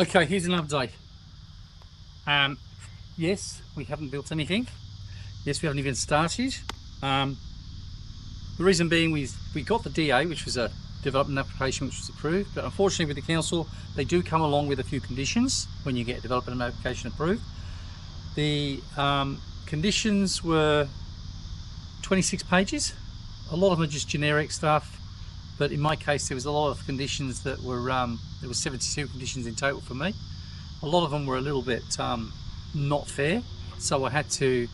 Okay, here's an update. Yes, we haven't built anything. Yes, we haven't even started. The reason being we got the DA, which was a development application which was approved, but unfortunately with the council, they do come along with a few conditions when you get development application approved. The conditions were 26 pages. A lot of them are just generic stuff, but in my case there was a lot of conditions that were, there were 72 conditions in total for me. A lot of them were a little bit not fair, so I had to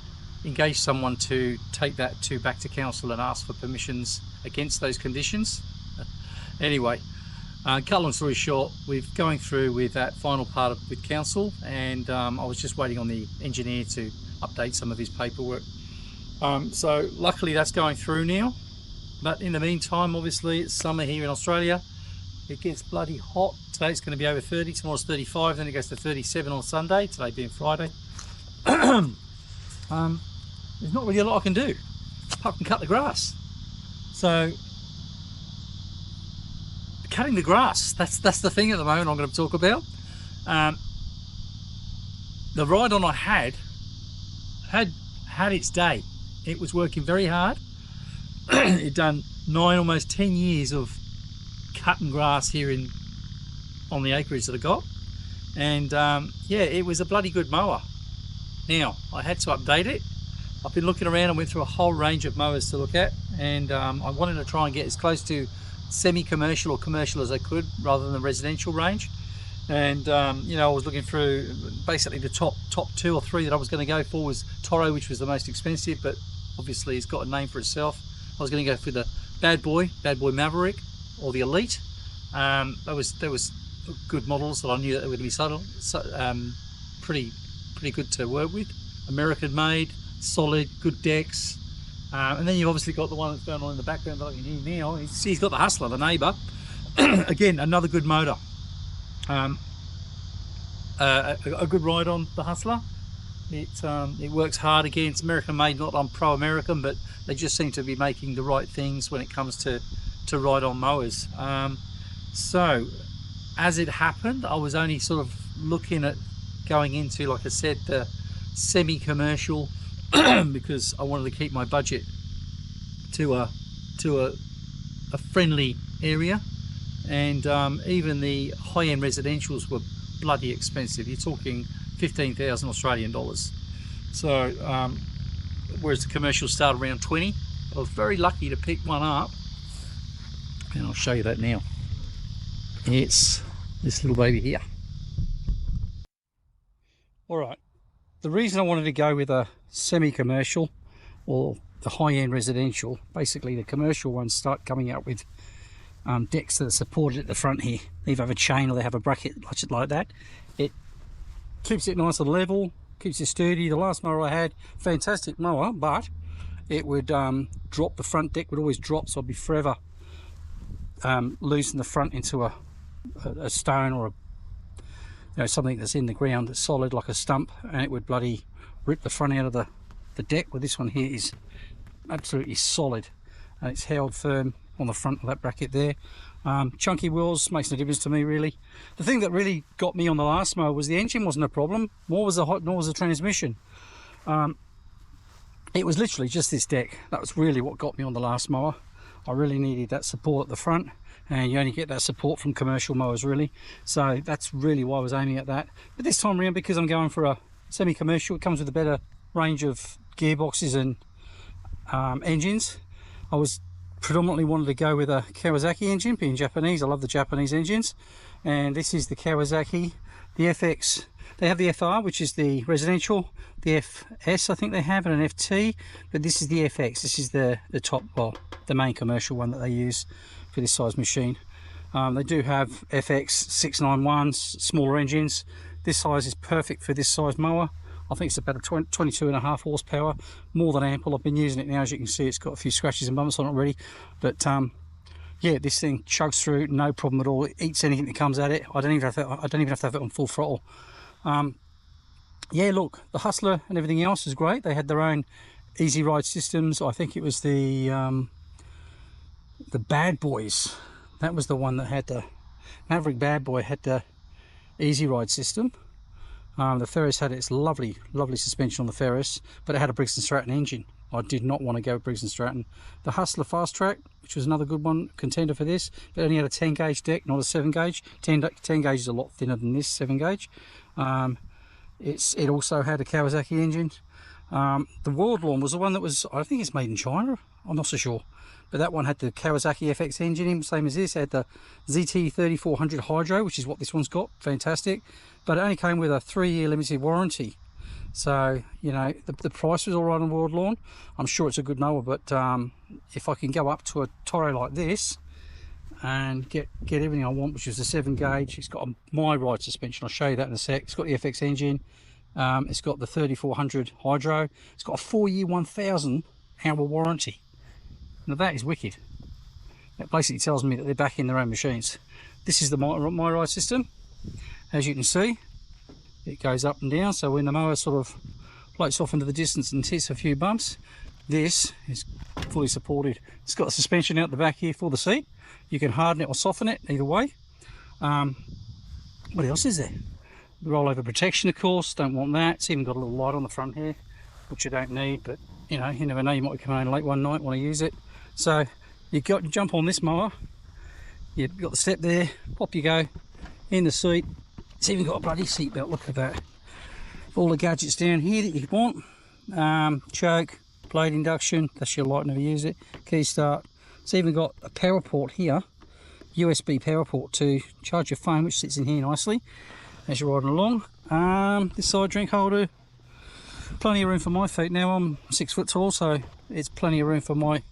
engage someone to take that back to council and ask for permissions against those conditions. Anyway, cut long story short, we're going through with that final part with council, and I was just waiting on the engineer to update some of his paperwork. So luckily that's going through now, but in the meantime, obviously it's summer here in Australia. It gets bloody hot. Today it's going to be over 30, tomorrow's 35, then it goes to 37 on Sunday, today being Friday. There's not really a lot I can do apart from cut the grass. So cutting the grass, that's the thing at the moment I'm going to talk about. The ride-on I had its day. It was working very hard. It done 9, almost 10 years of cutting grass here on the acreage that I got, and yeah, it was a bloody good mower. Now I had to update it. I've been looking around and went through a whole range of mowers to look at, and I wanted to try and get as close to semi-commercial or commercial as I could rather than the residential range. And you know, I was looking through basically the top 2 or 3 that I was going to go for was Toro, which was the most expensive, but obviously it's got a name for itself. I was going to go for the Bad Boy Maverick, or the Elite. There was good models that I knew that they would be pretty good to work with. American made, solid, good decks. And then you've obviously got the one that's going on in the background that I can hear now. He's got the Hustler, the neighbour. Again, another good motor. A good ride on the Hustler. It works hard. Again, it's American made, not I'm pro-American, but they just seem to be making the right things when it comes to ride on mowers. So as it happened, I was only sort of looking at going into, like I said, the semi-commercial because I wanted to keep my budget to a friendly area, and even the high-end residentials were bloody expensive. You're talking 15,000 Australian dollars. So whereas the commercials start around 20. I was very lucky to pick one up, and I'll show you that now. It's this little baby here. All right, the reason I wanted to go with a semi-commercial or the high-end residential, basically the commercial ones start coming out with decks that are supported at the front here. They either have a chain or they have a bracket like that. It keeps it nice and level, keeps it sturdy. The last mower I had, fantastic mower, but it would drop. The front deck would always drop, so I'd be forever losing the front into a stone or something that's in the ground that's solid like a stump, and it would bloody rip the front out of the deck. Well, this one here is absolutely solid, and it's held firm on the front of that bracket there. Chunky wheels makes no difference to me really. The thing that really got me on the last mower was the engine wasn't a problem, nor was the transmission. It was literally just this deck. That was really what got me on the last mower. I really needed that support at the front, and you only get that support from commercial mowers really. So that's really why I was aiming at that. But this time around, because I'm going for a semi-commercial, it comes with a better range of gearboxes and engines. I was predominantly wanted to go with a Kawasaki engine, being Japanese. I love the Japanese engines, and this is the Kawasaki, the FX. They have the FR, which is the residential, the FS I think they have, and an FT, but this is the FX. This is the top, well, the main commercial one that they use for this size machine. They do have FX 691s, smaller engines. This size is perfect for this size mower. I think it's about a 22.5 horsepower, more than ample. I've been using it now, as you can see. It's got a few scratches and bumps on it already, but yeah, this thing chugs through, no problem at all. It eats anything that comes at it. I don't even have to have it on full throttle. Yeah, look, the Hustler and everything else is great. They had their own easy ride systems. I think it was the Bad Boys. That was the one that had the Maverick Bad Boy had the easy ride system. The Ferris had its lovely suspension on the Ferris, but it had a Briggs & Stratton engine. I did not want to go with Briggs & Stratton. The Hustler Fast Track, which was another good one, contender for this, but only had a 10 gauge deck, not a 7 gauge. 10 gauge is a lot thinner than this 7 gauge. It also had a Kawasaki engine. The World Lawn was the one that was, I think it's made in China, I'm not so sure. But that one had the Kawasaki FX engine in, same as this. It had the ZT3400 Hydro, which is what this one's got, fantastic. But it only came with a 3-year limited warranty. So, you know, the price was all right on World Lawn. I'm sure it's a good mower, but if I can go up to a Toro like this and get everything I want, which is a 7 gauge, it's got a my ride suspension, I'll show you that in a sec. It's got the FX engine, it's got the 3400 Hydro, it's got a 4-year 1000 hour warranty. Now that is wicked. That basically tells me that they're backing their own machines. This is the my ride system. As you can see, it goes up and down, so when the mower sort of floats off into the distance and hits a few bumps, this is fully supported. It's got a suspension out the back here for the seat. You can harden it or soften it, either way. What else is there? The rollover protection, of course, don't want that. It's even got a little light on the front here, which you don't need, but you know, you never know, you might come home late one night, want to use it. So you jump on this mower, you've got the step there, pop you go, in the seat. It's even got a bloody seat belt, look at that. All the gadgets down here that you want. Choke, blade induction, that's your light, never use it. Key start. It's even got a power port here, USB power port to charge your phone, which sits in here nicely as you're riding along. This side drink holder, plenty of room for my feet. Now I'm 6 foot tall, so it's plenty of room for my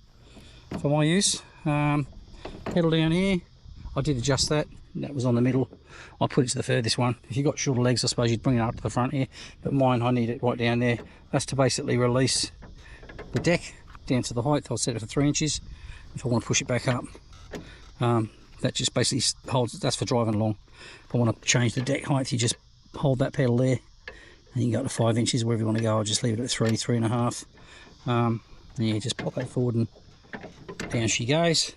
use. Pedal down here, I did adjust that. That was on the middle. I put it to the furthest one. If you've got shorter legs, I suppose you'd bring it up to the front here, but mine, I need it right down there. That's to basically release the deck down to the height. I'll set it for 3 inches if I want to push it back up. That just basically holds, that's for driving along. If I want to change the deck height, you just hold that pedal there and you can go up to 5 inches wherever you want to go. I'll just leave it at 3.5. And you just pop that forward and down she goes.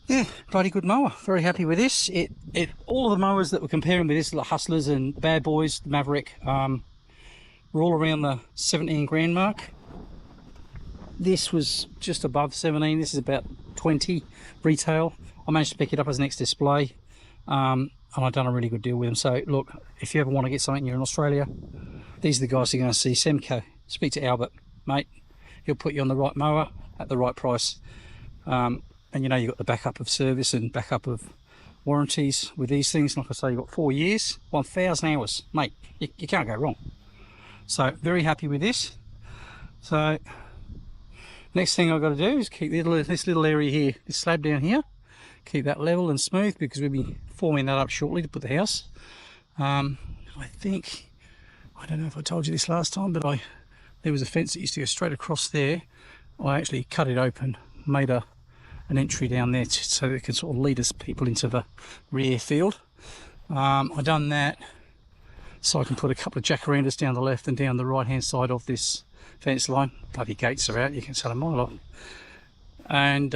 Yeah, bloody good mower. Very happy with this. All of the mowers that we're comparing with this, the Hustlers and Bad Boys, the Maverick, were all around the 17 grand mark. This was just above 17. This is about 20 retail. I managed to pick it up as an ex-display, and I've done a really good deal with them. So look, if you ever want to get something, you're in Australia, these are the guys you're going to see. Semco, speak to Albert, mate. He'll put you on the right mower at the right price. And you know, you've got the backup of service and backup of warranties with these things. Like I say, you've got 4 years, 1,000 hours, mate. You can't go wrong. So very happy with this. So next thing I've got to do is keep this little area here, this slab down here, keep that level and smooth, because we'll be forming that up shortly to put the house. I think, I don't know if I told you this last time, but there was a fence that used to go straight across there. I actually cut it open, made an entry down there so that it can sort of lead us people into the rear field. I've done that so I can put a couple of jacarandas down the left and down the right hand side of this fence line. Bloody gates are out, you can sell a mile off. And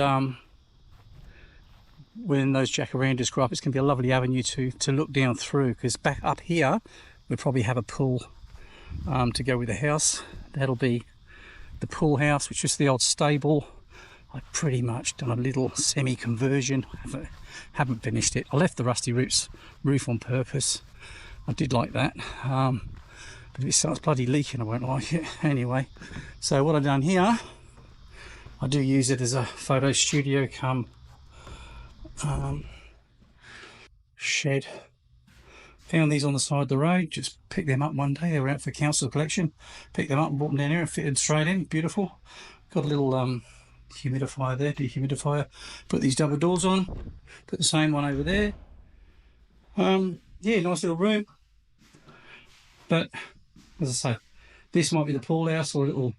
when those jacarandas grow up, it's going to be a lovely avenue to look down through, because back up here we'll probably have a pool to go with the house. That'll be the pool house, which is the old stable. I've pretty much done a little semi-conversion. Haven't finished it. I left the rusty roof on purpose. I did like that. But if it starts bloody leaking, I won't like it. Anyway, so what I've done here, I do use it as a photo studio come shed. Found these on the side of the road, just picked them up one day. They were out for council collection. Picked them up and brought them down here and fitted straight in. Beautiful. Got a little humidifier there, dehumidifier. Put these double doors on. Put the same one over there. Yeah, nice little room. But as I say, this might be the pool house, or a little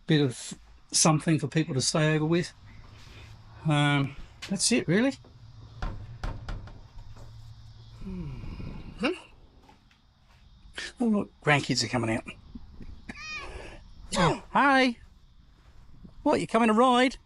bit of something for people to stay over with. That's it, really. Oh look, grandkids are coming out. Oh, hi. What, you coming to ride?